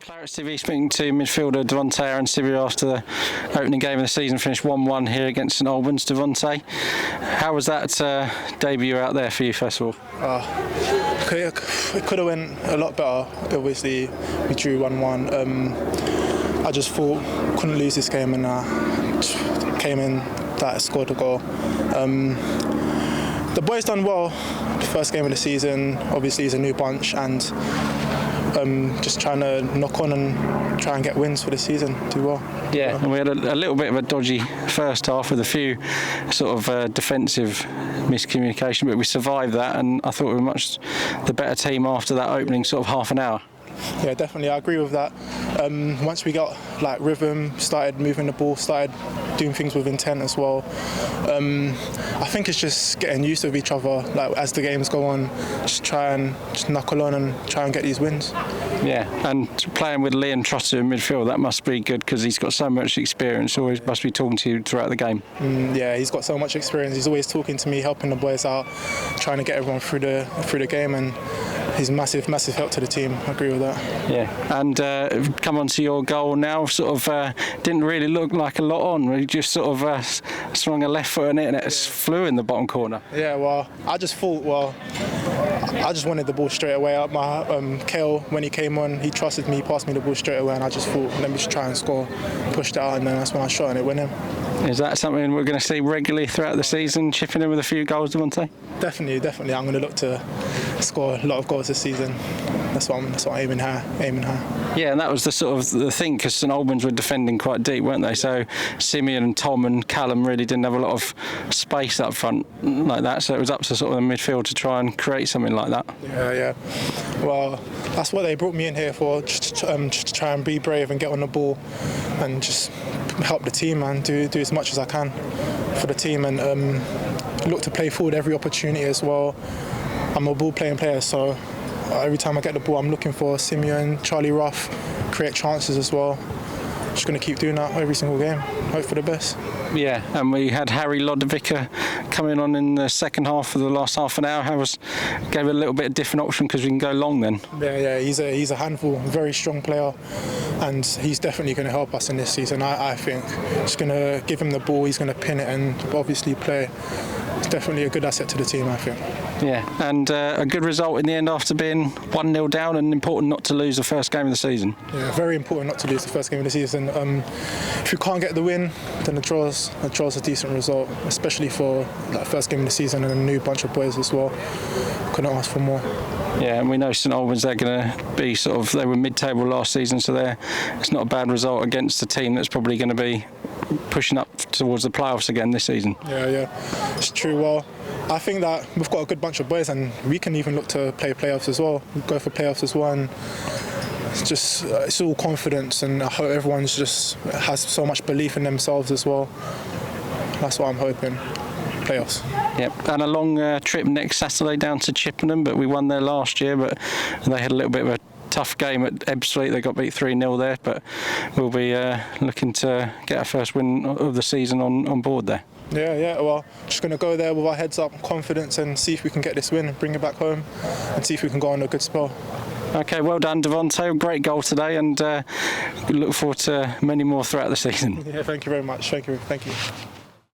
ClaretsTV speaking to midfielder Devonte Aransibia after the opening game of the season, finished 1-1 here against St Albans. Devonte, how was that debut out there for you, first of all? It could have went a lot better. Obviously, we drew 1-1. I just thought couldn't lose this game, and came in, scored a goal. The boys done well. The first game of the season, obviously, is a new bunch, and just trying to knock on and try and get wins for the season, do well. Yeah, and we had a little bit of a dodgy first half with a few sort of defensive miscommunication, but we survived that, and I thought we were much the better team after that opening sort of half an hour. Yeah, definitely, I agree with that. Once we got rhythm, started moving the ball, started doing things with intent as well. I think it's just getting used to each other. As the games go on, just try and knuckle on and try and get these wins. Yeah, and playing with Liam Trotter in midfield, that must be good because he's got so much experience. Always must be talking to you throughout the game. Yeah, he's got so much experience. He's always talking to me, helping the boys out, trying to get everyone through the game, and he's massive help to the team. I agree with that. Yeah, and come on to your goal now. Sort of didn't really look like a lot on. You just sort of swung a left foot in it, and it flew in the bottom corner. Yeah, well, I just wanted the ball straight away up. Kale, when he came on, he trusted me, he passed me the ball straight away, and I just thought, let me just try and score. Pushed it out, and then that's when I shot, and it went in. Is that something we're going to see regularly throughout the season, chipping in with a few goals, Devonte? Definitely. I'm going to look to score a lot of goals this season. That's what I'm aiming high. Yeah, and that was the sort of the thing, because St Albans were defending quite deep, weren't they? So Simeon and Tom and Callum really didn't have a lot of space up front like that. So it was up to sort of the midfield to try and create something like that. Yeah. Well, that's what they brought me in here for, just to try and be brave and get on the ball and just help the team and do as much as I can for the team, and look to play forward every opportunity as well. I'm a ball-playing player, so every time I get the ball, I'm looking for Simeon, Charlie Ruff, create chances as well. Just going to keep doing that every single game. Hope for the best. Yeah, and we had Harry Lodovica coming on in the second half of the last half an hour. Gave it a little bit of different option because we can go long then. Yeah, he's a handful, very strong player, and he's definitely going to help us in this season. I think just going to give him the ball, he's going to pin it and obviously play. It's definitely a good asset to the team, I think. Yeah, and a good result in the end after being 1-0 down, and important not to lose the first game of the season. Yeah, very important not to lose the first game of the season. If you can't get the win, then a draw's a decent result, especially for that first game of the season and a new bunch of boys as well. Couldn't ask for more. Yeah, and we know St Albans, they're going to be they were mid-table last season, so it's not a bad result against a team that's probably going to be pushing up towards the playoffs again this season. Yeah, it's true. Well, I think that we've got a good bunch of boys, and we can even look to play playoffs as well. We go for playoffs as well, and it's all confidence, and I hope everyone's just has so much belief in themselves as well. That's what I'm hoping. Playoffs. Yep, and a long trip next Saturday down to Chippenham, but we won there last year, but they had a little bit of a tough game at Ebbsfleet. They got beat 3-0 there, but we'll be looking to get our first win of the season on board there. Yeah, well, just going to go there with our heads up, confidence, and see if we can get this win and bring it back home and see if we can go on a good spell. Okay, well done, Devonte. Great goal today, and we look forward to many more throughout the season. Yeah, thank you very much. Thank you.